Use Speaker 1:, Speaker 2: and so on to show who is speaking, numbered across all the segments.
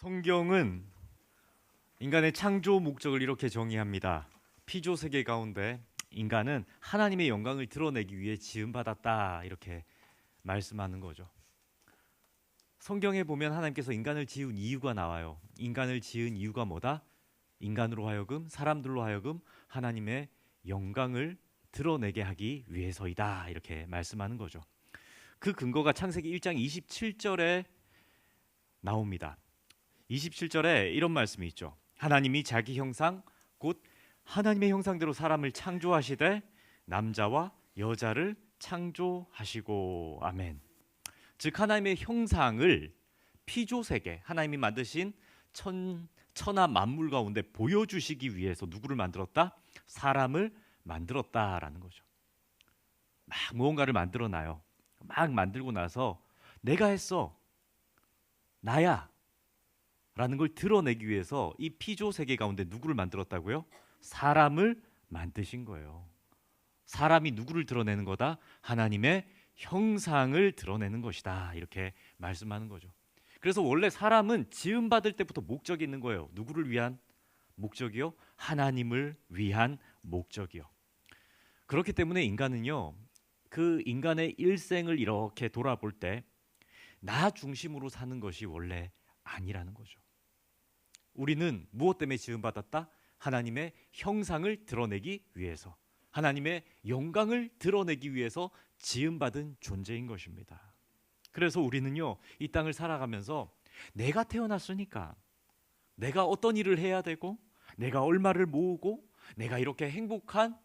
Speaker 1: 성경은 인간의 창조 목적을 이렇게 정의합니다. 피조 세계 가운데 인간은 하나님의 영광을 드러내기 위해 지음받았다 이렇게 말씀하는 거죠. 성경에 보면 하나님께서 인간을 지은 이유가 나와요. 인간을 지은 이유가 뭐다? 인간으로 하여금 사람들로 하여금 하나님의 영광을 드러내게 하기 위해서이다 이렇게 말씀하는 거죠. 그 근거가 창세기 1장 27절에 나옵니다. 27절에 이런 말씀이 있죠. 하나님이 자기 형상 곧 하나님의 형상대로 사람을 창조하시되 남자와 여자를 창조하시고 아멘. 즉 하나님의 형상을 피조 세계 하나님이 만드신 천하 만물 가운데 보여주시기 위해서 누구를 만들었다? 사람을 만들었다라는 거죠. 막 무언가를 만들어놔요. 막 만들고 나서 내가 했어, 나야 라는 걸 드러내기 위해서 이 피조 세계 가운데 누구를 만들었다고요? 사람을 만드신 거예요. 사람이 누구를 드러내는 거다? 하나님의 형상을 드러내는 것이다 이렇게 말씀하는 거죠. 그래서 원래 사람은 지음 받을 때부터 목적이 있는 거예요. 누구를 위한 목적이요? 하나님을 위한 목적이요. 그렇기 때문에 인간은요, 그 인간의 일생을 이렇게 돌아볼 때 나 중심으로 사는 것이 원래 아니라는 거죠. 우리는 무엇 때문에 지음받았다? 하나님의 형상을 드러내기 위해서, 하나님의 영광을 드러내기 위해서 지음받은 존재인 것입니다. 그래서 우리는요, 이 땅을 살아가면서 내가 태어났으니까 내가 어떤 일을 해야 되고 내가 얼마를 모으고 내가 이렇게 행복한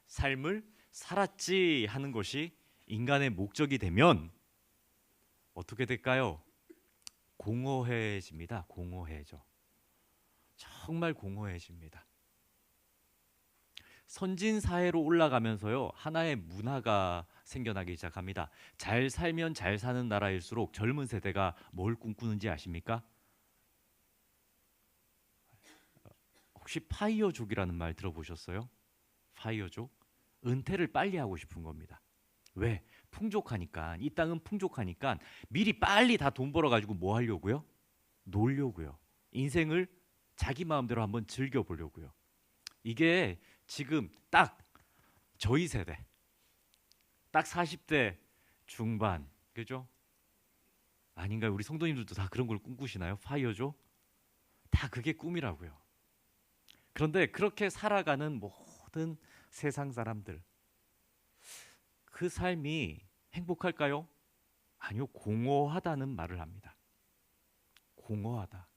Speaker 1: 삶을 살았지 하는 것이 인간의 목적이 되면 어떻게 될까요? 공허해집니다. 공허해져. 정말 공허해집니다. 선진 사회로 올라가면서요, 하나의 문화가 생겨나기 시작합니다. 잘 살면 잘 사는 나라일수록 젊은 세대가 뭘 꿈꾸는지 아십니까? 혹시 파이어족이라는 말 들어보셨어요? 파이어족? 은퇴를 빨리 하고 싶은 겁니다. 왜? 풍족하니까. 이 땅은 풍족하니까 미리 빨리 다 돈 벌어가지고 뭐 하려고요? 놀려고요. 인생을 자기 마음대로 한번 즐겨보려고요. 이게 지금 딱 저희 세대, 딱 40대 중반, 그죠? 아닌가요? 우리 성도님들도 다 그런 걸 꿈꾸시나요? 파이어족? 다 그게 꿈이라고요. 그런데 그렇게 살아가는 모든 세상 사람들, 그 삶이 행복할까요? 아니요, 공허하다는 말을 합니다. 공허하다.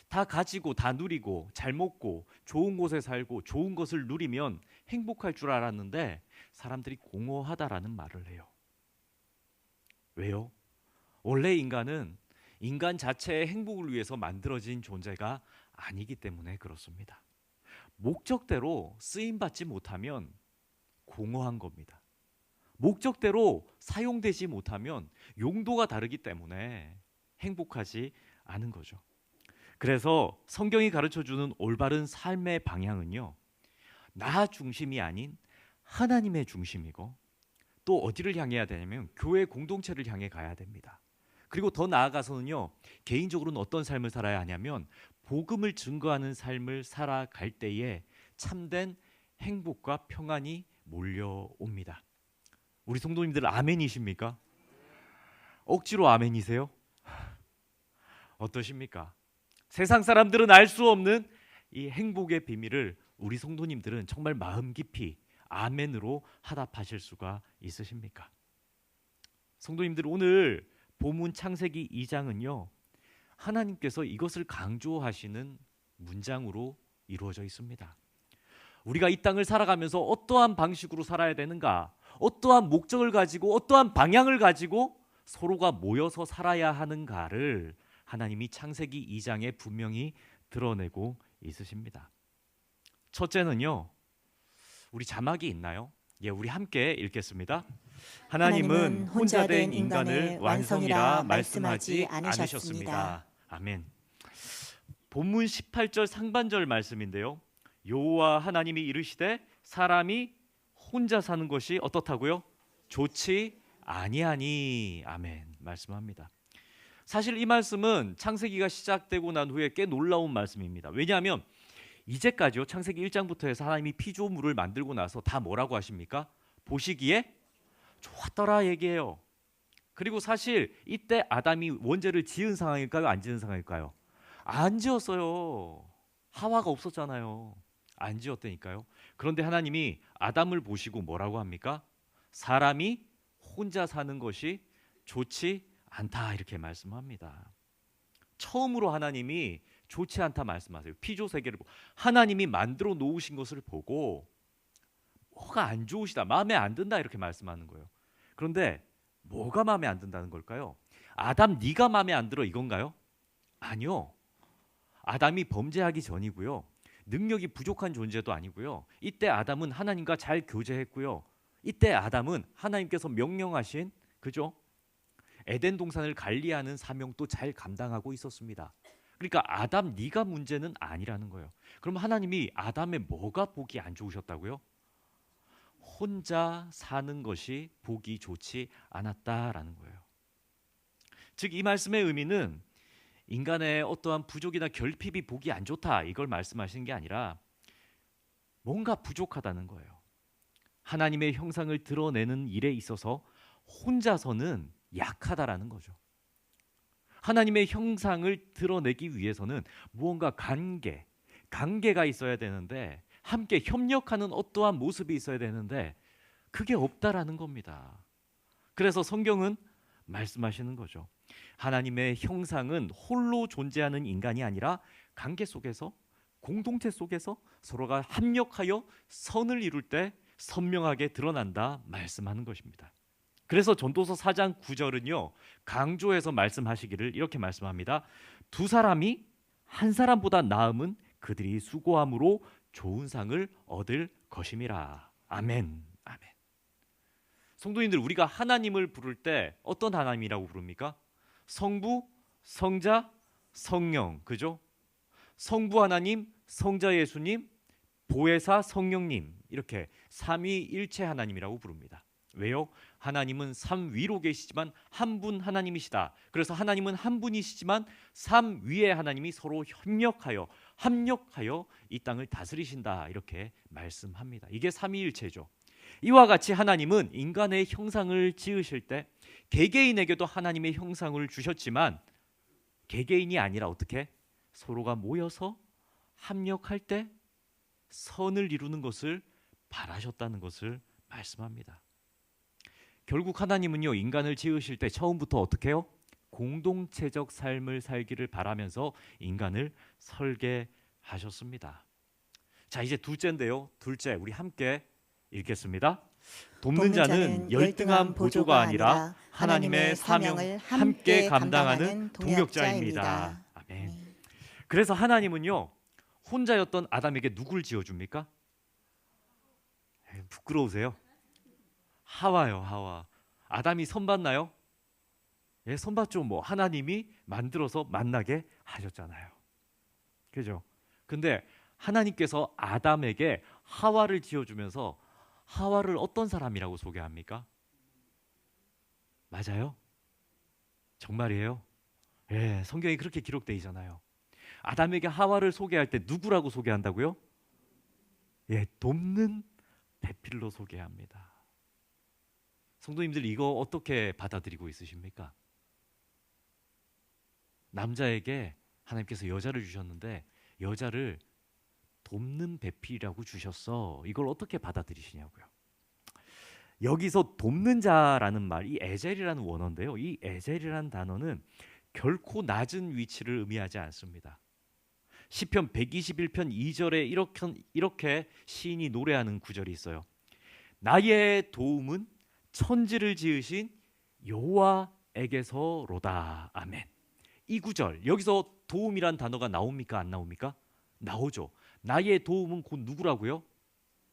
Speaker 1: 다 가지고 다 누리고 잘 먹고 좋은 곳에 살고 좋은 것을 누리면 행복할 줄 알았는데 사람들이 공허하다라는 말을 해요. 왜요? 원래 인간은 인간 자체의 행복을 위해서 만들어진 존재가 아니기 때문에 그렇습니다. 목적대로 쓰임받지 못하면 공허한 겁니다. 목적대로 사용되지 못하면 용도가 다르기 때문에 행복하지 않은 거죠. 그래서 성경이 가르쳐주는 올바른 삶의 방향은요, 나 중심이 아닌 하나님의 중심이고, 또 어디를 향해야 되냐면 교회 공동체를 향해 가야 됩니다. 그리고 더 나아가서는요, 개인적으로는 어떤 삶을 살아야 하냐면 복음을 증거하는 삶을 살아갈 때에 참된 행복과 평안이 몰려옵니다. 우리 성도님들 아멘이십니까? 억지로 아멘이세요? 어떠십니까? 세상 사람들은 알 수 없는 이 행복의 비밀을 우리 성도님들은 정말 마음 깊이 아멘으로 화답하실 수가 있으십니까? 성도님들, 오늘 본문 창세기 2장은요, 하나님께서 이것을 강조하시는 문장으로 이루어져 있습니다. 우리가 이 땅을 살아가면서 어떠한 방식으로 살아야 되는가, 어떠한 목적을 가지고 어떠한 방향을 가지고 서로가 모여서 살아야 하는가를 하나님이 창세기 2장에 분명히 드러내고 있으십니다. 첫째는요, 우리 자막이 있나요? 예, 우리 함께 읽겠습니다. 하나님은 혼자 된 인간을 완성이라 말씀하지 않으셨습니다. 아멘. 본문 18절 상반절 말씀인데요, 여호와 하나님이 이르시되 사람이 혼자 사는 것이 어떻다고요? 좋지 아니하니. 아멘 말씀합니다. 사실 이 말씀은 창세기가 시작되고 난 후에 꽤 놀라운 말씀입니다. 왜냐하면 이제까지요, 창세기 1장부터 해서 하나님이 피조물을 만들고 나서 다 뭐라고 하십니까? 보시기에 좋았더라 얘기해요. 그리고 사실 이때 아담이 원죄를 지은 상황일까요? 안 지은 상황일까요? 안 지었어요. 하와가 없었잖아요. 안 지었다니까요. 그런데 하나님이 아담을 보시고 뭐라고 합니까? 사람이 혼자 사는 것이 좋지 않다 이렇게 말씀합니다. 처음으로 하나님이 좋지 않다 말씀하세요. 피조 세계를 보고 하나님이 만들어 놓으신 것을 보고 뭐가 안 좋으시다, 마음에 안 든다 이렇게 말씀하는 거예요. 그런데 뭐가 마음에 안 든다는 걸까요? 아담 네가 마음에 안 들어 이건가요? 아니요. 아담이 범죄하기 전이고요. 능력이 부족한 존재도 아니고요. 이때 아담은 하나님과 잘 교제했고요. 이때 아담은 하나님께서 명령하신 그죠? 에덴 동산을 관리하는 사명도 잘 감당하고 있었습니다. 그러니까 아담 네가 문제는 아니라는 거예요. 그럼 하나님이 아담의 뭐가 보기 안 좋으셨다고요? 혼자 사는 것이 보기 좋지 않았다라는 거예요. 즉 이 말씀의 의미는 인간의 어떠한 부족이나 결핍이 보기 안 좋다 이걸 말씀하시는 게 아니라 뭔가 부족하다는 거예요. 하나님의 형상을 드러내는 일에 있어서 혼자서는 약하다라는 거죠. 하나님의 형상을 드러내기 위해서는 무언가 관계가 있어야 되는데 함께 협력하는 어떠한 모습이 있어야 되는데 그게 없다라는 겁니다. 그래서 성경은 말씀하시는 거죠. 하나님의 형상은 홀로 존재하는 인간이 아니라 관계 속에서 공동체 속에서 서로가 합력하여 선을 이룰 때 선명하게 드러난다 말씀하는 것입니다. 그래서 전도서 4장 9절은요. 강조해서 말씀하시기를 이렇게 말씀합니다. 두 사람이 한 사람보다 나음은 그들이 수고함으로 좋은 상을 얻을 것임이라. 아멘. 아멘. 성도님들 우리가 하나님을 부를 때 어떤 하나님이라고 부릅니까? 성부, 성자, 성령. 그죠? 성부 하나님, 성자 예수님, 보혜사 성령님 이렇게 삼위일체 하나님이라고 부릅니다. 왜요? 하나님은 삼위로 계시지만 한 분 하나님이시다. 그래서 하나님은 한 분이시지만 삼위의 하나님이 서로 합력하여 이 땅을 다스리신다 이렇게 말씀합니다. 이게 삼위일체죠. 이와 같이 하나님은 인간의 형상을 지으실 때 개개인에게도 하나님의 형상을 주셨지만 개개인이 아니라 어떻게? 서로가 모여서 합력할 때 선을 이루는 것을 바라셨다는 것을 말씀합니다. 결국 하나님은요 인간을 지으실 때 처음부터 어떻게 해요? 공동체적 삶을 살기를 바라면서 인간을 설계하셨습니다. 자 이제 둘째인데요. 둘째 우리 함께 읽겠습니다. 돕는 자는 열등한 보조가 아니라 하나님의 사명을 함께 감당하는 동역자입니다. 아멘. 그래서 하나님은요 혼자였던 아담에게 누굴 지어줍니까? 부끄러우세요? 하와요. 하와. 아담이 선봤나요? 예, 선봤죠. 뭐 하나님이 만들어서 만나게 하셨잖아요. 그죠? 근데 하나님께서 아담에게 하와를 지어주면서 하와를 어떤 사람이라고 소개합니까? 맞아요? 정말이에요? 예, 성경이 그렇게 기록되어 있잖아요. 아담에게 하와를 소개할 때 누구라고 소개한다고요? 예, 돕는 배필로 소개합니다. 성도님들 이거 어떻게 받아들이고 있으십니까? 남자에게 하나님께서 여자를 주셨는데 여자를 돕는 배필이라고 주셨어. 이걸 어떻게 받아들이시냐고요. 여기서 돕는 자라는 말, 이 에젤이라는 원어인데요. 이 에젤이라는 단어는 결코 낮은 위치를 의미하지 않습니다. 시편 121편 2절에 이렇게 시인이 노래하는 구절이 있어요. 나의 도움은 천지를 지으신 여호와에게서로다. 아멘. 이 구절 여기서 도움이란 단어가 나옵니까? 안 나옵니까? 나오죠. 나의 도움은 곧 누구라고요?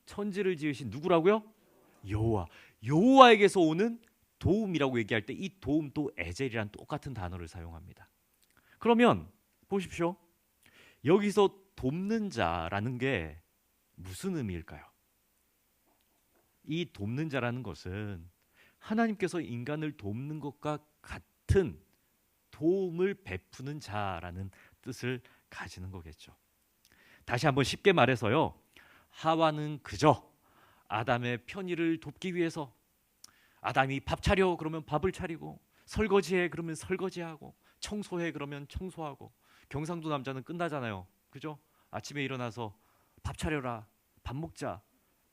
Speaker 1: 천지를 지으신 누구라고요? 여호와. 여호와에게서 오는 도움이라고 얘기할 때 이 도움도 에젤이란 똑같은 단어를 사용합니다. 그러면 보십시오. 여기서 돕는 자라는 게 무슨 의미일까요? 이 돕는 자라는 것은 하나님께서 인간을 돕는 것과 같은 도움을 베푸는 자라는 뜻을 가지는 거겠죠. 다시 한번 쉽게 말해서요, 하와는 그저 아담의 편의를 돕기 위해서 아담이 밥 차려 그러면 밥을 차리고, 설거지해 그러면 설거지하고, 청소해 그러면 청소하고. 경상도 남자는 끝나잖아요, 그죠? 아침에 일어나서 밥 차려라, 밥 먹자,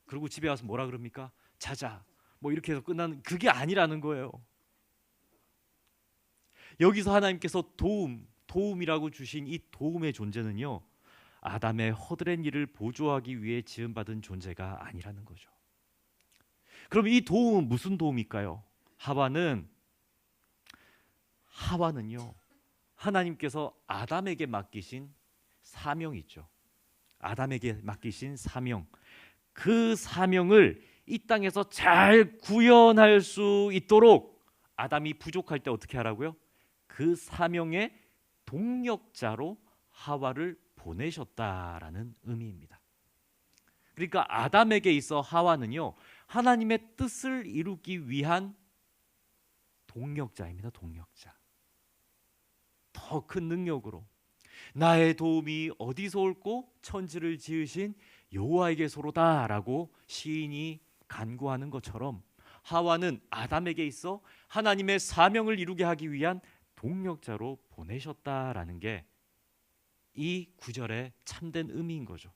Speaker 1: 그리고 집에 와서 뭐라 그럽니까? 자자. 뭐 이렇게 해서 끝나는, 그게 아니라는 거예요. 여기서 하나님께서 도움이라고 주신 이 도움의 존재는요, 아담의 허드렛 일을 보조하기 위해 지음받은 존재가 아니라는 거죠. 그럼 이 도움은 무슨 도움일까요? 하와는요, 하나님께서 아담에게 맡기신 사명이 있죠. 아담에게 맡기신 사명, 그 사명을 이 땅에서 잘 구현할 수 있도록 아담이 부족할 때 어떻게 하라고요? 그 사명의 동력자로 하와를 보내셨다라는 의미입니다. 그러니까 아담에게 있어 하와는요, 하나님의 뜻을 이루기 위한 동력자입니다. 동력자. 더 큰 능력으로 나의 도움이 어디서 올꼬? 천지를 지으신 여호와에게서로다라고 시인이 간구하는 것처럼, 하와는 아담에게 있어 하나님의 사명을 이루게 하기 위한 동력자로 보내셨다라는 게 이 구절의 참된 의미인 거죠.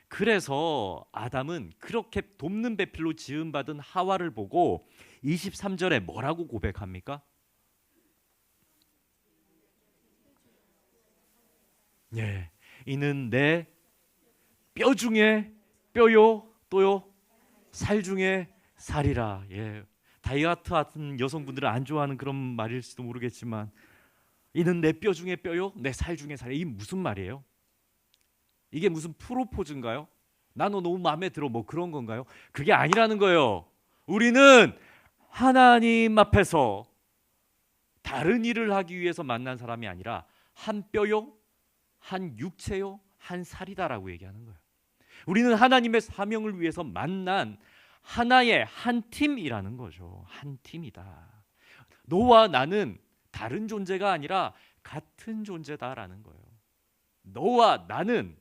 Speaker 1: 그래서 아담은 그렇게 돕는 배필로 지음받은 하와를 보고 23절에 뭐라고 고백합니까? 예, 이는 내 뼈 중에 뼈요, 또요 살 중에 살이라. 예, 다이어트 같은 여성분들은 안 좋아하는 그런 말일지도 모르겠지만, 이는 내 뼈 중에 뼈요, 내 살 중에 살. 이게 무슨 말이에요? 이게 무슨 프로포즈인가요? 나 너 너무 마음에 들어, 뭐 그런 건가요? 그게 아니라는 거예요. 우리는 하나님 앞에서 다른 일을 하기 위해서 만난 사람이 아니라 한 뼈요, 한 육체요, 한 살이다라고 얘기하는 거예요. 우리는 하나님의 사명을 위해서 만난 하나의 한 팀이라는 거죠. 한 팀이다. 너와 나는 다른 존재가 아니라 같은 존재다라는 거예요. 너와 나는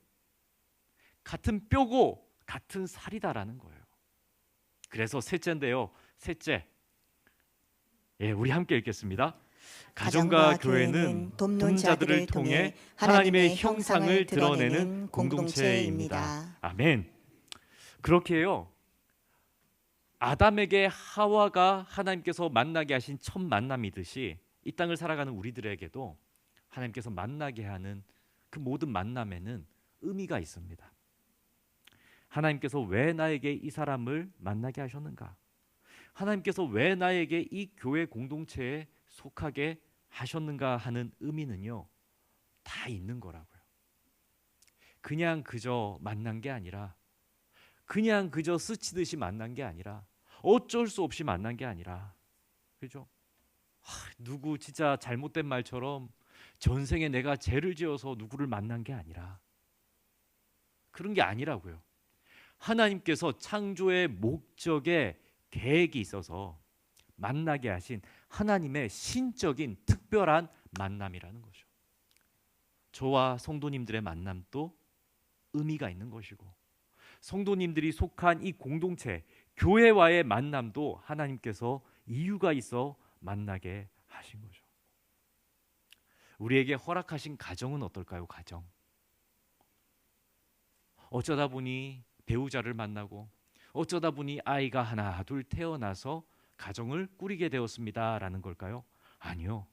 Speaker 1: 같은 뼈고 같은 살이다라는 거예요. 그래서 셋째인데요. 셋째, 예, 우리 함께 읽겠습니다. 가정과 교회는 돕는 자들을 통해 하나님의 형상을 드러내는 공동체입니다. 아멘. 그렇게 해요. 아담에게 하와가 하나님께서 만나게 하신 첫 만남이듯이 이 땅을 살아가는 우리들에게도 하나님께서 만나게 하는 그 모든 만남에는 의미가 있습니다. 하나님께서 왜 나에게 이 사람을 만나게 하셨는가? 하나님께서 왜 나에게 이 교회 공동체에 속하게 하셨는가 하는 의미는요, 다 있는 거라고요. 그냥 그저 만난 게 아니라, 그냥 그저 스치듯이 만난 게 아니라, 어쩔 수 없이 만난 게 아니라, 그죠? 누구 진짜 잘못된 말처럼 전생에 내가 죄를 지어서 누구를 만난 게 아니라, 그런 게 아니라고요. 하나님께서 창조의 목적에 계획이 있어서 만나게 하신 하나님의 신적인 특별한 만남이라는 거죠. 저와 성도님들의 만남도 의미가 있는 것이고, 성도님들이 속한 이 공동체, 교회와의 만남도 하나님께서 이유가 있어 만나게 하신 거죠. 우리에게 허락하신 가정은 어떨까요? 가정. 어쩌다 보니 배우자를 만나고, 어쩌다 보니 아이가 하나 둘 태어나서 가정을 꾸리게 되었습니다라는 걸까요? 아니요.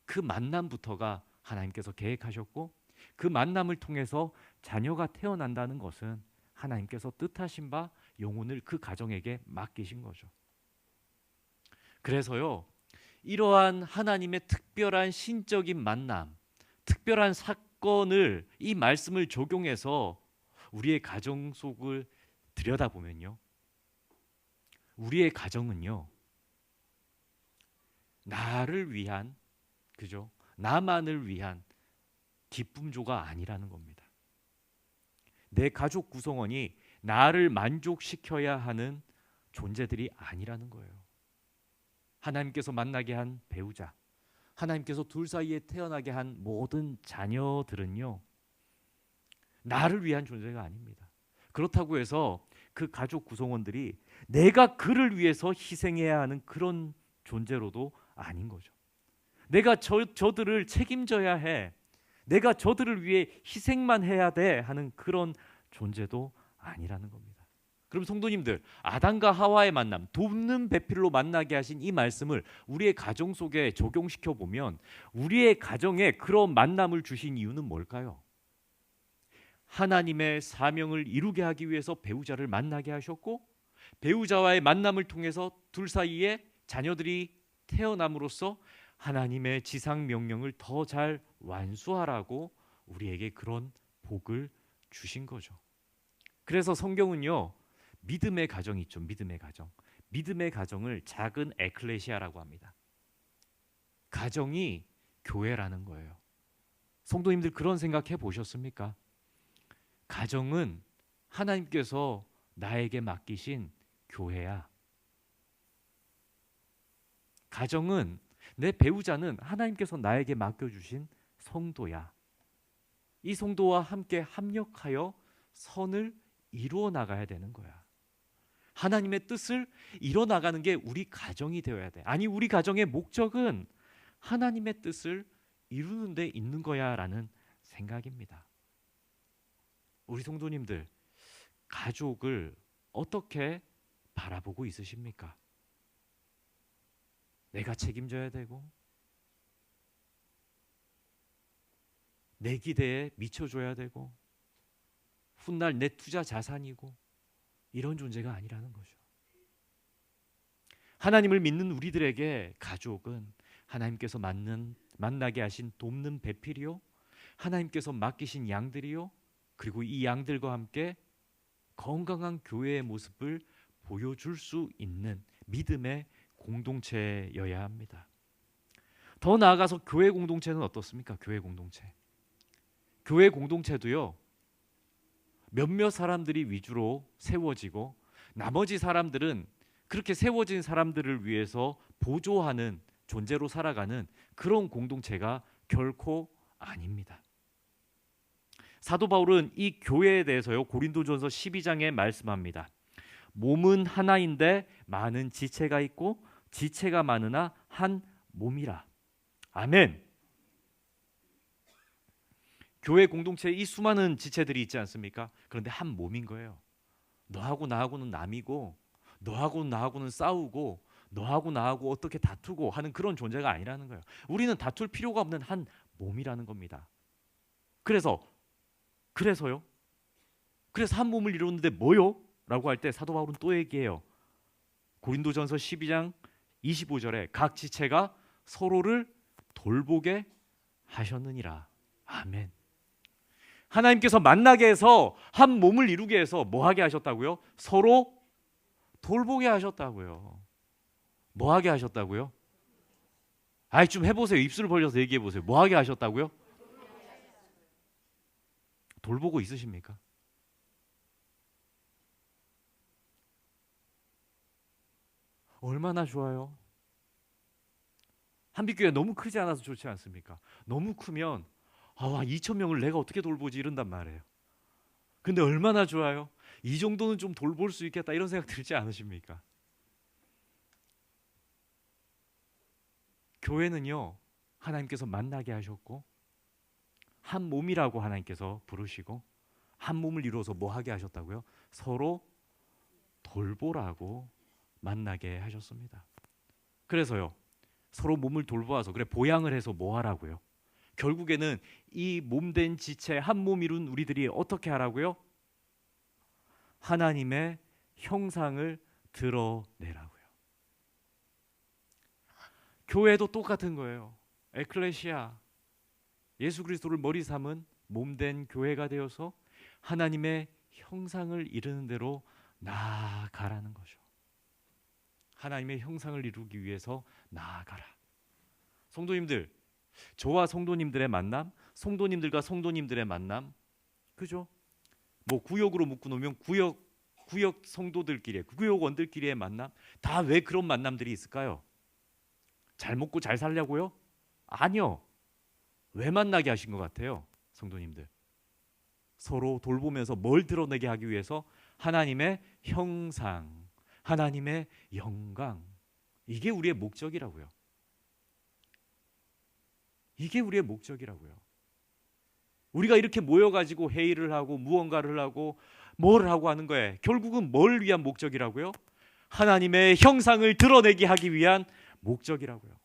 Speaker 1: 그 만남부터가 하나님께서 계획하셨고, 그 만남을 통해서 자녀가 태어난다는 것은 하나님께서 뜻하신 바 영혼을 그 가정에게 맡기신 거죠. 그래서요, 이러한 하나님의 특별한 신적인 만남, 특별한 사건을, 이 말씀을 적용해서 우리의 가정 속을 들여다보면요, 우리의 가정은요, 나를 위한, 그죠? 나만을 위한 기쁨조가 아니라는 겁니다. 내 가족 구성원이 나를 만족시켜야 하는 존재들이 아니라는 거예요. 하나님께서 만나게 한 배우자, 하나님께서 둘 사이에 태어나게 한 모든 자녀들은요, 나를 위한 존재가 아닙니다. 그렇다고 해서 그 가족 구성원들이 내가 그를 위해서 희생해야 하는 그런 존재로도 아닌 거죠. 내가 저들을 책임져야 해, 내가 저들을 위해 희생만 해야 돼 하는 그런 존재도 아니라는 겁니다. 그럼 성도님들, 아담과 하와의 만남, 돕는 배필로 만나게 하신 이 말씀을 우리의 가정 속에 적용시켜 보면 우리의 가정에 그런 만남을 주신 이유는 뭘까요? 하나님의 사명을 이루게 하기 위해서 배우자를 만나게 하셨고, 배우자와의 만남을 통해서 둘 사이에 자녀들이 태어남으로써 하나님의 지상 명령을 더 잘 완수하라고 우리에게 그런 복을 주신 거죠. 그래서 성경은요, 믿음의 가정이 있죠. 믿음의 가정. 믿음의 가정을 작은 에클레시아라고 합니다. 가정이 교회라는 거예요. 성도님들, 그런 생각해 보셨습니까? 가정은 하나님께서 나에게 맡기신 교회야. 가정은, 내 배우자는 하나님께서 나에게 맡겨주신 성도야. 이 성도와 함께 합력하여 선을 이루어 나가야 되는 거야. 하나님의 뜻을 이뤄 나가는 게 우리 가정이 되어야 돼. 아니, 우리 가정의 목적은 하나님의 뜻을 이루는 데 있는 거야 라는 생각입니다. 우리 성도님들, 가족을 어떻게 바라보고 있으십니까? 내가 책임져야 되고 내 기대에 미쳐줘야 되고 훗날 내 투자 자산이고 이런 존재가 아니라는 거죠. 하나님을 믿는 우리들에게 가족은 하나님께서 만나게 하신 돕는 배필이요, 하나님께서 맡기신 양들이요, 그리고 이 양들과 함께 건강한 교회의 모습을 보여줄 수 있는 믿음의 공동체여야 합니다. 더 나아가서 교회 공동체는 어떻습니까? 교회 공동체. 교회 공동체도요, 몇몇 사람들이 위주로 세워지고 나머지 사람들은 그렇게 세워진 사람들을 위해서 보조하는 존재로 살아가는 그런 공동체가 결코 아닙니다. 사도 바울은 이 교회에 대해서요, 고린도전서 12장에 말씀합니다. 몸은 하나인데 많은 지체가 있고 지체가 많으나 한 몸이라. 아멘. 교회 공동체에 이 수많은 지체들이 있지 않습니까? 그런데 한 몸인 거예요. 너하고 나하고는 남이고, 너하고 나하고는 싸우고, 너하고 나하고 어떻게 다투고 하는 그런 존재가 아니라는 거예요. 우리는 다툴 필요가 없는 한 몸이라는 겁니다. 그래서요? 그래서 한 몸을 이루는데 뭐요? 라고 할 때 사도 바울은 또 얘기해요. 고린도전서 12장 25절에 각 지체가 서로를 돌보게 하셨느니라. 아멘. 하나님께서 만나게 해서 한 몸을 이루게 해서 뭐 하게 하셨다고요? 서로 돌보게 하셨다고요. 뭐 하게 하셨다고요? 아이, 좀 해보세요. 입술을 벌려서 얘기해 보세요. 뭐 하게 하셨다고요? 돌보고 있으십니까? 얼마나 좋아요. 한빛교회 너무 크지 않아서 좋지 않습니까? 너무 크면 2,000명을 내가 어떻게 돌보지 이런단 말이에요. 근데 얼마나 좋아요. 이 정도는 좀 돌볼 수 있겠다 이런 생각 들지 않으십니까? 교회는요, 하나님께서 만나게 하셨고 한 몸이라고 하나님께서 부르시고 한 몸을 이루어서 뭐 하게 하셨다고요? 서로 돌보라고 만나게 하셨습니다. 그래서요, 서로 몸을 돌보아서, 그래, 보양을 해서 뭐 하라고요? 결국에는 이 몸된 지체 한 몸 이룬 우리들이 어떻게 하라고요? 하나님의 형상을 드러내라고요. 교회도 똑같은 거예요. 에클레시아, 예수 그리스도를 머리 삼은 몸된 교회가 되어서 하나님의 형상을 이루는 대로 나아가라는 거죠. 하나님의 형상을 이루기 위해서 나아가라. 성도님들, 저와 성도님들의 만남, 성도님들과 성도님들의 만남, 그죠? 뭐 구역으로 묶어 놓으면 구역 성도들끼리, 구역원들끼리의 만남, 다 왜 그런 만남들이 있을까요? 잘 먹고 잘 살려고요? 아니요. 왜 만나게 하신 것 같아요, 성도님들? 서로 돌보면서 뭘 드러내게 하기 위해서? 하나님의 형상, 하나님의 영광. 이게 우리의 목적이라고요. 이게 우리의 목적이라고요. 우리가 이렇게 모여가지고 회의를 하고 무언가를 하고 뭘 하고 하는 거예요. 결국은 뭘 위한 목적이라고요? 하나님의 형상을 드러내게 하기 위한 목적이라고요.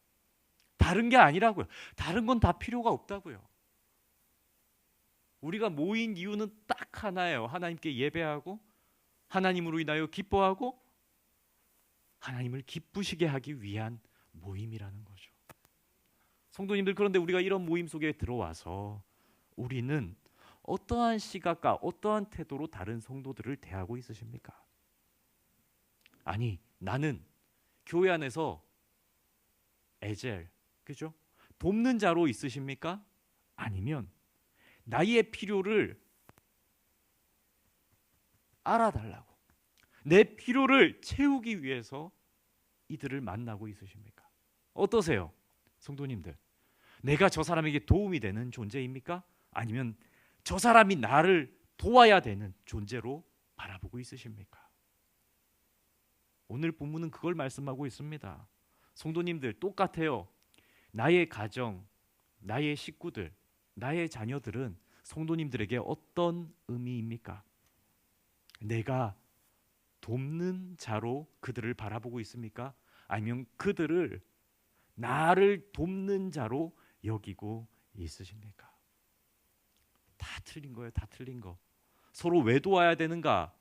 Speaker 1: 다른 게 아니라고요. 다른 건 다 필요가 없다고요. 우리가 모인 이유는 딱 하나예요. 하나님께 예배하고 하나님으로 인하여 기뻐하고 하나님을 기쁘시게 하기 위한 모임이라는 거죠. 성도님들, 그런데 우리가 이런 모임 속에 들어와서 우리는 어떠한 시각과 어떠한 태도로 다른 성도들을 대하고 있으십니까? 아니, 나는 교회 안에서 에젤, 그죠? 돕는 자로 있으십니까? 아니면 나의 필요를 알아달라고, 내 필요를 채우기 위해서 이들을 만나고 있으십니까? 어떠세요? 성도님들, 내가 저 사람에게 도움이 되는 존재입니까? 아니면 저 사람이 나를 도와야 되는 존재로 바라보고 있으십니까? 오늘 본문은 그걸 말씀하고 있습니다. 성도님들, 똑같아요. 나의 가정, 나의 식구들, 나의 자녀들은 성도님들에게 어떤 의미입니까? 내가 돕는 자로 그들을 바라보고 있습니까? 아니면 그들을 나를 돕는 자로 여기고 있으십니까? 다 틀린 거예요. 다 틀린 거. 서로 왜 도와야 되는가?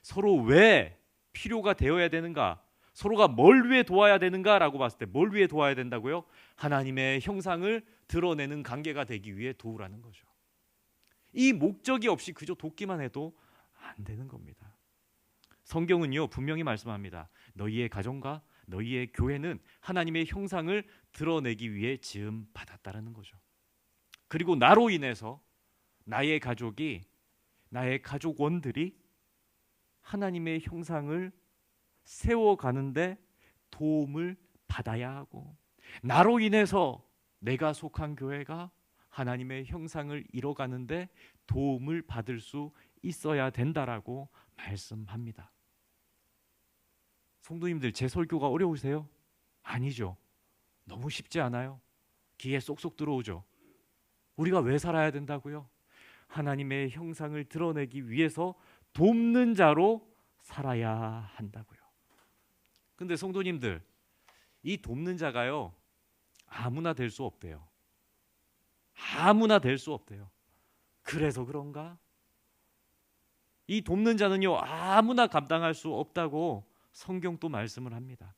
Speaker 1: 서로 왜 필요가 되어야 되는가? 서로가 뭘 위해 도와야 되는가라고 봤을 때 뭘 위해 도와야 된다고요? 하나님의 형상을 드러내는 관계가 되기 위해 도우라는 거죠. 이 목적이 없이 그저 돕기만 해도 안 되는 겁니다. 성경은요, 분명히 말씀합니다. 너희의 가정과 너희의 교회는 하나님의 형상을 드러내기 위해 지음 받았다라는 거죠. 그리고 나로 인해서 나의 가족이, 나의 가족원들이 하나님의 형상을 세워가는데 도움을 받아야 하고, 나로 인해서 내가 속한 교회가 하나님의 형상을 이뤄가는데 도움을 받을 수 있어야 된다라고 말씀합니다. 성도님들, 제 설교가 어려우세요? 아니죠. 너무 쉽지 않아요. 귀에 쏙쏙 들어오죠. 우리가 왜 살아야 된다고요? 하나님의 형상을 드러내기 위해서 돕는 자로 살아야 한다고요. 근데 성도님들, 이 돕는 자가요, 아무나 될 수 없대요. 아무나 될 수 없대요. 그래서 그런가? 이 돕는 자는요, 아무나 감당할 수 없다고 성경도 말씀을 합니다.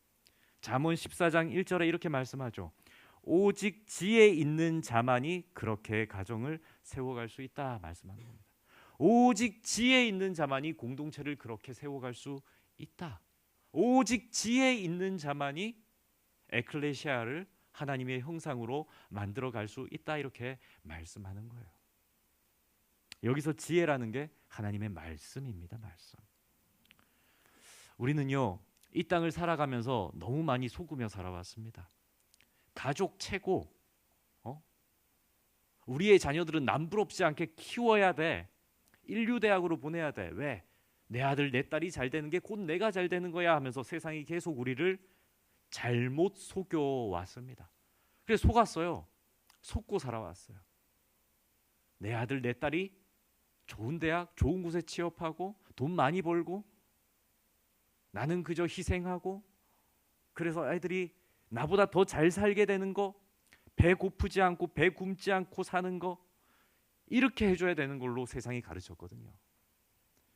Speaker 1: 잠언 14장 1절에 이렇게 말씀하죠. 오직 지혜 있는 자만이 그렇게 가정을 세워갈 수 있다 말씀하는 겁니다. 오직 지혜 있는 자만이 공동체를 그렇게 세워갈 수 있다. 오직 지혜 있는 자만이 에클레시아를 하나님의 형상으로 만들어갈 수 있다, 이렇게 말씀하는 거예요. 여기서 지혜라는 게 하나님의 말씀입니다. 말씀. 우리는요, 이 땅을 살아가면서 너무 많이 속으며 살아왔습니다. 가족 최고, 우리의 자녀들은 남부럽지 않게 키워야 돼. 인류대학으로 보내야 돼. 왜? 내 아들 내 딸이 잘 되는 게 곧 내가 잘 되는 거야 하면서 세상이 계속 우리를 잘못 속여왔습니다. 그래서 속았어요. 속고 살아왔어요. 내 아들 내 딸이 좋은 대학, 좋은 곳에 취업하고 돈 많이 벌고 나는 그저 희생하고, 그래서 아이들이 나보다 더 잘 살게 되는 거, 배 고프지 않고 배 굶지 않고 사는 거, 이렇게 해줘야 되는 걸로 세상이 가르쳤거든요.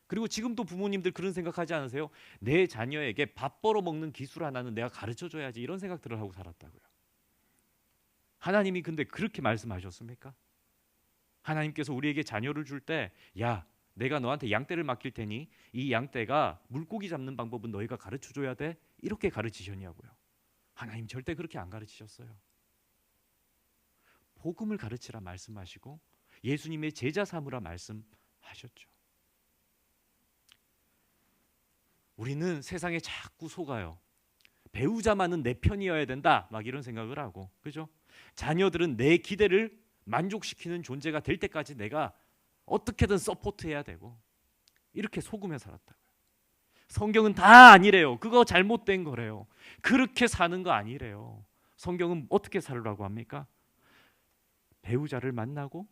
Speaker 1: 그리고 지금도 부모님들 그런 생각하지 않으세요? 내 자녀에게 밥 벌어먹는 기술 하나는 내가 가르쳐줘야지, 이런 생각들을 하고 살았다고요. 하나님이 근데 그렇게 말씀하셨습니까? 하나님께서 우리에게 자녀를 줄 때, 야, 내가 너한테 양떼를 맡길 테니 이 양떼가 물고기 잡는 방법은 너희가 가르쳐줘야 돼, 이렇게 가르치셨냐고요. 하나님 절대 그렇게 안 가르치셨어요. 복음을 가르치라 말씀하시고 예수님의 제자 삼으라 말씀하셨죠. 우리는 세상에 자꾸 속아요. 배우자만은 내 편이어야 된다, 막 이런 생각을 하고, 그죠? 자녀들은 내 기대를 만족시키는 존재가 될 때까지 내가 어떻게든 서포트해야 되고 이렇게 속으며 살았다고요. 성경은 다 아니래요. 그거 잘못된 거래요. 그렇게 사는 거 아니래요. 성경은 어떻게 살으라고 합니까? 배우자를 만나고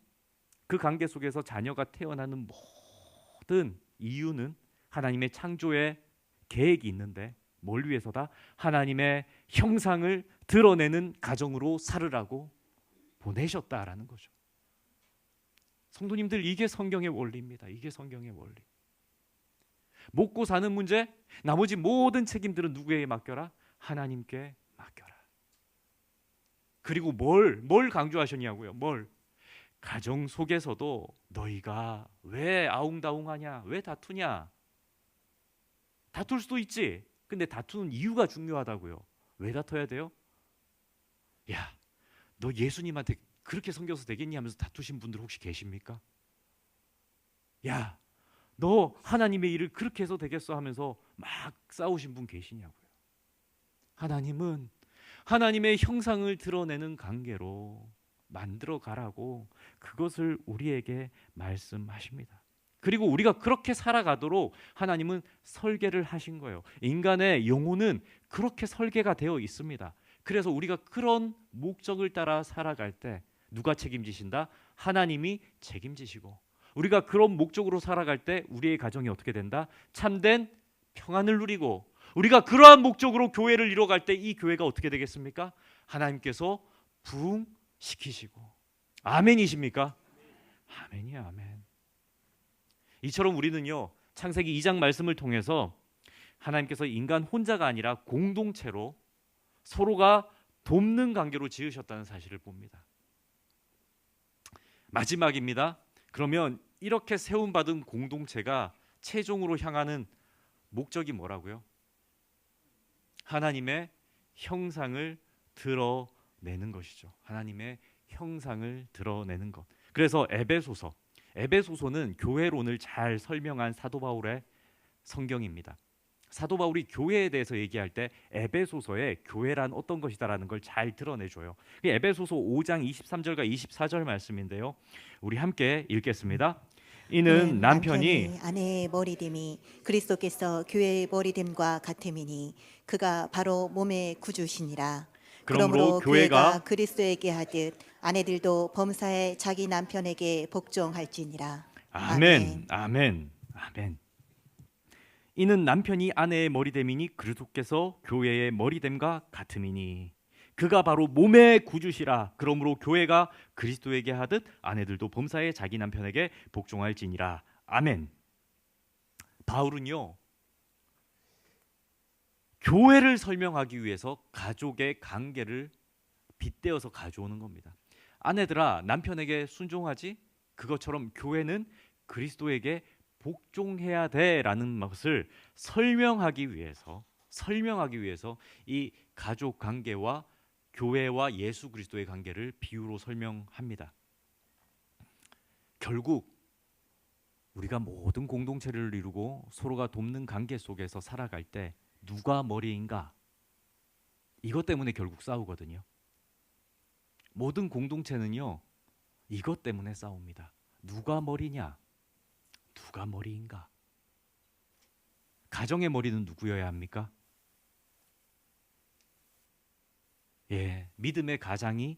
Speaker 1: 그 관계 속에서 자녀가 태어나는 모든 이유는 하나님의 창조의 계획이 있는데 뭘 위해서다? 하나님의 형상을 드러내는 가정으로 살으라고 보내셨다라는 거죠. 성도님들, 이게 성경의 원리입니다. 이게 성경의 원리. 먹고 사는 문제, 나머지 모든 책임들은 누구에게 맡겨라? 하나님께 맡겨라. 그리고 뭘 강조하셨냐고요? 뭘? 가정 속에서도 너희가 왜 아웅다웅하냐? 왜 다투냐? 다툴 수도 있지. 근데 다투는 이유가 중요하다고요. 왜 다퉈야 돼요? 야, 너 예수님한테 그렇게 섬겨서 되겠니? 하면서 다투신 분들 혹시 계십니까? 야, 너 하나님의 일을 그렇게 해서 되겠어? 하면서 막 싸우신 분 계시냐고요. 하나님은 하나님의 형상을 드러내는 관계로 만들어 가라고 그것을 우리에게 말씀하십니다. 그리고 우리가 그렇게 살아가도록 하나님은 설계를 하신 거예요. 인간의 영혼은 그렇게 설계가 되어 있습니다. 그래서 우리가 그런 목적을 따라 살아갈 때 누가 책임지신다? 하나님이 책임지시고, 우리가 그런 목적으로 살아갈 때 우리의 가정이 어떻게 된다? 참된 평안을 누리고, 우리가 그러한 목적으로 교회를 이뤄갈 때 이 교회가 어떻게 되겠습니까? 하나님께서 부흥시키시고. 아멘이십니까? 아멘이야, 아멘. 이처럼 우리는요, 창세기 2장 말씀을 통해서 하나님께서 인간 혼자가 아니라 공동체로 서로가 돕는 관계로 지으셨다는 사실을 봅니다. 마지막입니다. 그러면 이렇게 세움받은 공동체가 최종으로 향하는 목적이 뭐라고요? 하나님의 형상을 드러내는 것이죠. 하나님의 형상을 드러내는 것. 그래서 에베소서는 교회론을 잘 설명한 사도 바울의 성경입니다. 사도 바울이 교회에 대해서 얘기할 때 에베소서에 교회란 어떤 것이다라는 걸 잘 드러내줘요. 에베소서 5장 23절과 24절 말씀인데요. 우리 함께 읽겠습니다. 이는 남편이
Speaker 2: 아내의 머리됨이 그리스도께서 교회의 머리됨과 같음이니 그가 바로 몸의 구주시니라. 그러므로 교회가 그리스도에게 하듯 아내들도 범사에 자기 남편에게 복종할지니라.
Speaker 1: 아멘, 아멘, 아멘. 이는 남편이 아내의 머리됨이니 그리스도께서 교회의 머리됨과 같음이니 그가 바로 몸의 구주시라. 그러므로 교회가 그리스도에게 하듯 아내들도 범사에 자기 남편에게 복종할지니라. 아멘. 바울은요, 교회를 설명하기 위해서 가족의 관계를 빗대어서 가져오는 겁니다. 아내들아, 남편에게 순종하지? 그것처럼 교회는 그리스도에게 복종해야 돼라는 것을 설명하기 위해서 이 가족 관계와 교회와 예수 그리스도의 관계를 비유로 설명합니다. 결국 우리가 모든 공동체를 이루고 서로가 돕는 관계 속에서 살아갈 때 누가 머리인가? 이것 때문에 결국 싸우거든요. 모든 공동체는요, 이것 때문에 싸웁니다. 누가 머리냐? 누가 머리인가? 가정의 머리는 누구여야 합니까? 믿음의 가장이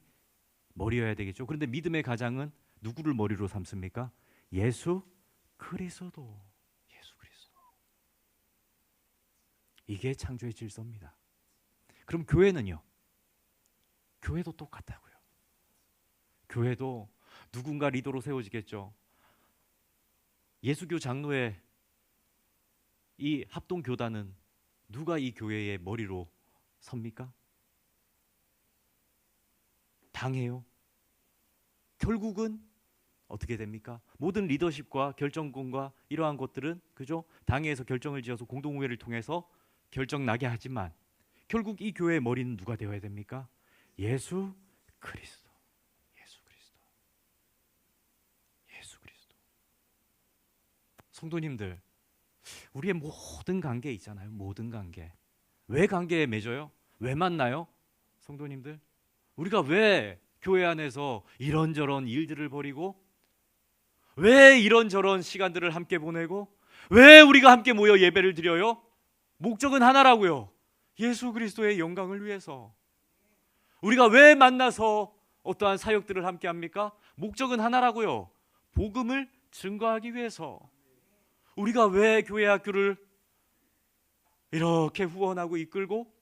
Speaker 1: 머리여야 되겠죠. 그런데 믿음의 가장은 누구를 머리로 삼습니까? 예수 그리스도. 예수 그리스도. 이게 창조의 질서입니다. 그럼 교회는요? 교회도 똑같다고요. 교회도 누군가 리더로 세워지겠죠. 예수교 장로의 이 합동교단은 누가 이 교회의 머리로 섭니까? 당해요. 결국은 어떻게 됩니까? 모든 리더십과 결정권과 이러한 것들은 그죠? 당회에서 결정을 지어서 공동회의를 통해서 결정 나게 하지만 결국 이 교회의 머리는 누가 되어야 됩니까? 예수 그리스도. 예수 그리스도. 예수 그리스도. 성도님들, 우리의 모든 관계 있잖아요. 모든 관계. 왜 관계에 맺어요? 왜 만나요? 성도님들, 우리가 왜 교회 안에서 이런저런 일들을 벌이고, 왜 이런저런 시간들을 함께 보내고, 왜 우리가 함께 모여 예배를 드려요? 목적은 하나라고요. 예수 그리스도의 영광을 위해서. 우리가 왜 만나서 어떠한 사역들을 함께 합니까? 목적은 하나라고요. 복음을 증거하기 위해서. 우리가 왜 교회 학교를 이렇게 후원하고 이끌고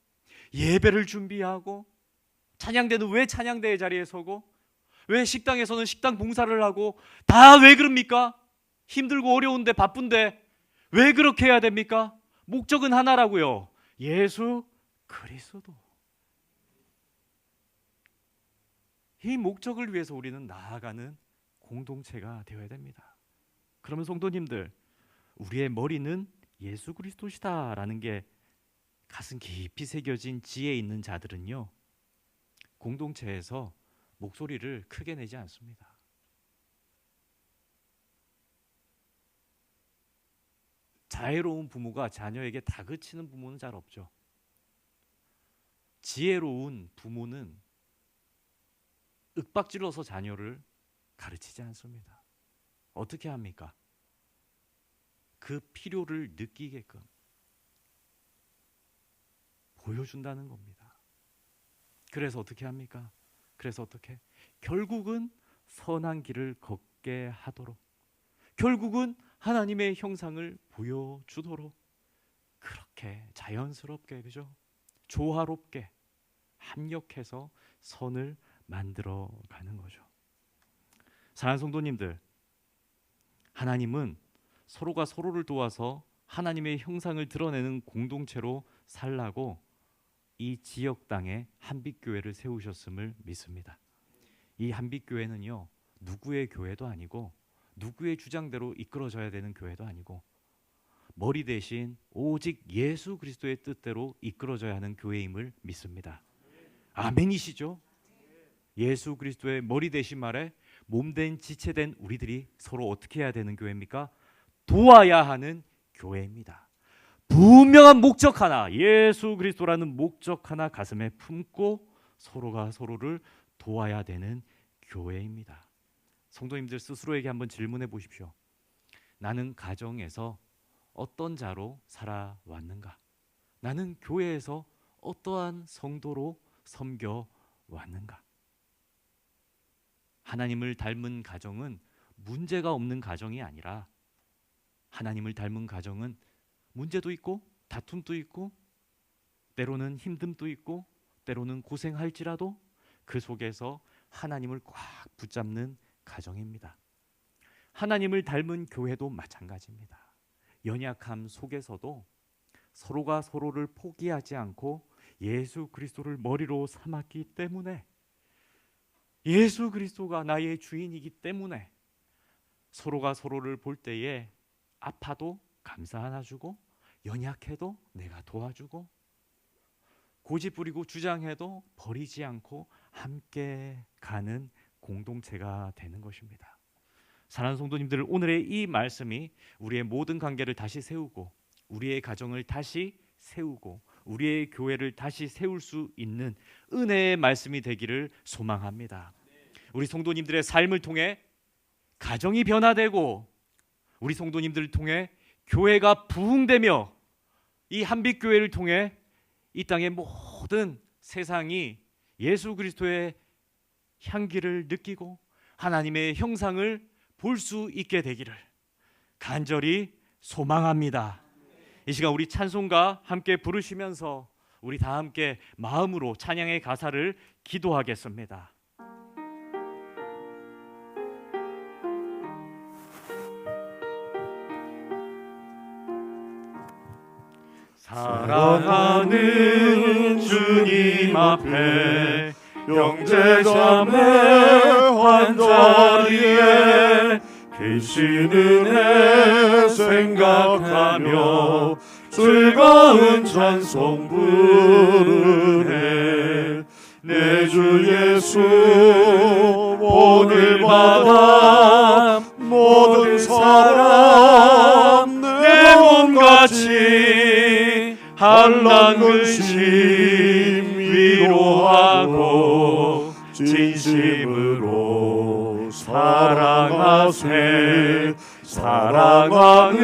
Speaker 1: 예배를 준비하고, 찬양대는 왜 찬양대의 자리에 서고, 왜 식당에서는 식당 봉사를 하고, 다 왜 그럽니까? 힘들고 어려운데 바쁜데 왜 그렇게 해야 됩니까? 목적은 하나라고요. 예수 그리스도. 이 목적을 위해서 우리는 나아가는 공동체가 되어야 됩니다. 그러면 성도님들, 우리의 머리는 예수 그리스도시다라는 게 가슴 깊이 새겨진 지혜 있는 자들은요, 공동체에서 목소리를 크게 내지 않습니다. 자애로운 부모가 자녀에게 다그치는 부모는 잘 없죠. 지혜로운 부모는 윽박질러서 자녀를 가르치지 않습니다. 어떻게 합니까? 그 필요를 느끼게끔 보여준다는 겁니다. 그래서 어떻게 합니까? 그래서 어떻게? 결국은 선한 길을 걷게 하도록, 결국은 하나님의 형상을 보여주도록 그렇게 자연스럽게, 그죠? 조화롭게 합력해서 선을 만들어가는 거죠. 사랑하는 성도님들, 하나님은 서로가 서로를 도와서 하나님의 형상을 드러내는 공동체로 살라고 이 지역 땅에 한빛교회를 세우셨음을 믿습니다. 이 한빛교회는요, 누구의 교회도 아니고 누구의 주장대로 이끌어져야 되는 교회도 아니고 머리 대신 오직 예수 그리스도의 뜻대로 이끌어져야 하는 교회임을 믿습니다. 아멘이시죠? 예수 그리스도의 머리 대신 말에 몸된 지체된 우리들이 서로 어떻게 해야 되는 교회입니까? 도와야 하는 교회입니다. 분명한 목적 하나, 예수 그리스도라는 목적 하나 가슴에 품고 서로가 서로를 도와야 되는 교회입니다. 성도님들 스스로에게 한번 질문해 보십시오. 나는 가정에서 어떤 자로 살아왔는가? 나는 교회에서 어떠한 성도로 섬겨왔는가? 하나님을 닮은 가정은 문제가 없는 가정이 아니라, 하나님을 닮은 가정은 문제도 있고 다툼도 있고 때로는 힘듦도 있고 때로는 고생할지라도 그 속에서 하나님을 꽉 붙잡는 가정입니다. 하나님을 닮은 교회도 마찬가지입니다. 연약함 속에서도 서로가 서로를 포기하지 않고 예수 그리스도를 머리로 삼았기 때문에, 예수 그리스도가 나의 주인이기 때문에 서로가 서로를 볼 때에 아파도 감사 하나 주고, 연약해도 내가 도와주고, 고집 부리고 주장해도 버리지 않고 함께 가는 공동체가 되는 것입니다. 사랑하는 성도님들, 오늘의 이 말씀이 우리의 모든 관계를 다시 세우고, 우리의 가정을 다시 세우고, 우리의 교회를 다시 세울 수 있는 은혜의 말씀이 되기를 소망합니다. 우리 성도님들의 삶을 통해 가정이 변화되고, 우리 성도님들을 통해 교회가 부흥되며, 이 한빛교회를 통해 이 땅의 모든 세상이 예수 그리스도의 향기를 느끼고 하나님의 형상을 볼 수 있게 되기를 간절히 소망합니다. 이 시간 우리 찬송가 함께 부르시면서 우리 다 함께 마음으로 찬양의 가사를 기도하겠습니다. 사랑하는 주님 앞에 형제자매 한자리에 계시는 애 생각하며 즐거운 찬송 부르네. 내 주 예수 오늘 받아 모든 사람 내 몸같이 한란 근심 위로하고 진심
Speaker 3: 앞에 사랑하는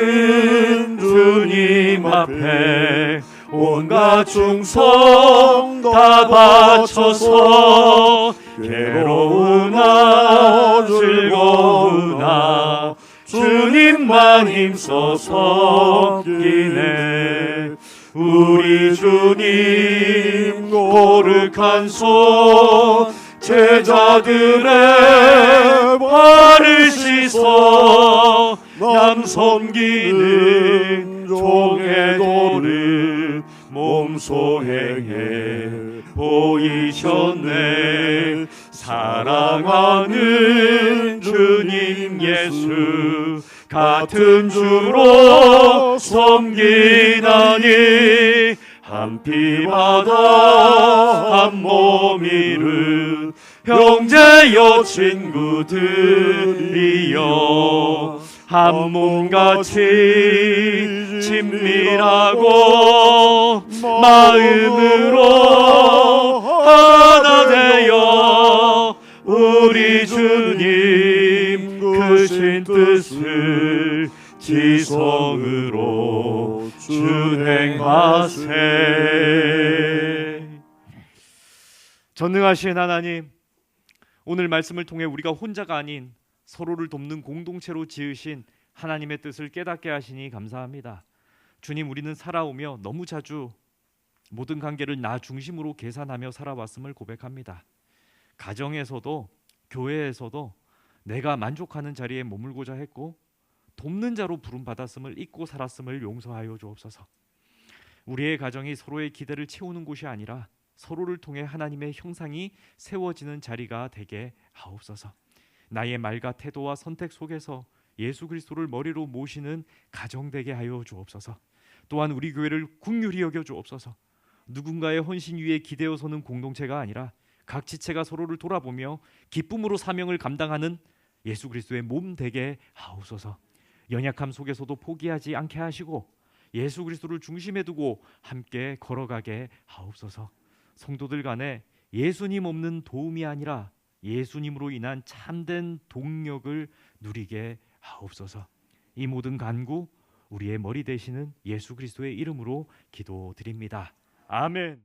Speaker 3: 주님 앞에 온갖 충성 다 바쳐서 괴로우나 즐거우나 주님만 힘써 섬기네. 우리 주님 거룩한 손 제자들의 발을 씻어 남 섬기는 종의 도를 몸소 행해 보이셨네. 사랑하는 주님 예수 같은 주로 섬기나니 한 피바다 한 몸이를 형제여 친구들이여 한 몸같이 친밀하고 마음으로 하나 되어 우리 주님 크신 뜻을 지성으로 준행하세.
Speaker 1: 전능하신 하나님, 오늘 말씀을 통해 우리가 혼자가 아닌 서로를 돕는 공동체로 지으신 하나님의 뜻을 깨닫게 하시니 감사합니다. 주님, 우리는 살아오며 너무 자주 모든 관계를 나 중심으로 계산하며 살아왔음을 고백합니다. 가정에서도 교회에서도 내가 만족하는 자리에 머물고자 했고 돕는 자로 부름받았음을 잊고 살았음을 용서하여 주옵소서. 우리의 가정이 서로의 기대를 채우는 곳이 아니라 서로를 통해 하나님의 형상이 세워지는 자리가 되게 하옵소서. 나의 말과 태도와 선택 속에서 예수 그리스도를 머리로 모시는 가정 되게 하여 주옵소서. 또한 우리 교회를 긍휼히 여겨 주옵소서. 누군가의 헌신 위에 기대어 서는 공동체가 아니라 각 지체가 서로를 돌아보며 기쁨으로 사명을 감당하는 예수 그리스도의 몸 되게 하옵소서. 연약함 속에서도 포기하지 않게 하시고 예수 그리스도를 중심에 두고 함께 걸어가게 하옵소서. 성도들 간에 예수님 없는 도움이 아니라 예수님으로 인한 참된 동력을 누리게 하옵소서. 이 모든 간구 우리의 머리 되시는 예수 그리스도의 이름으로 기도드립니다. 아멘.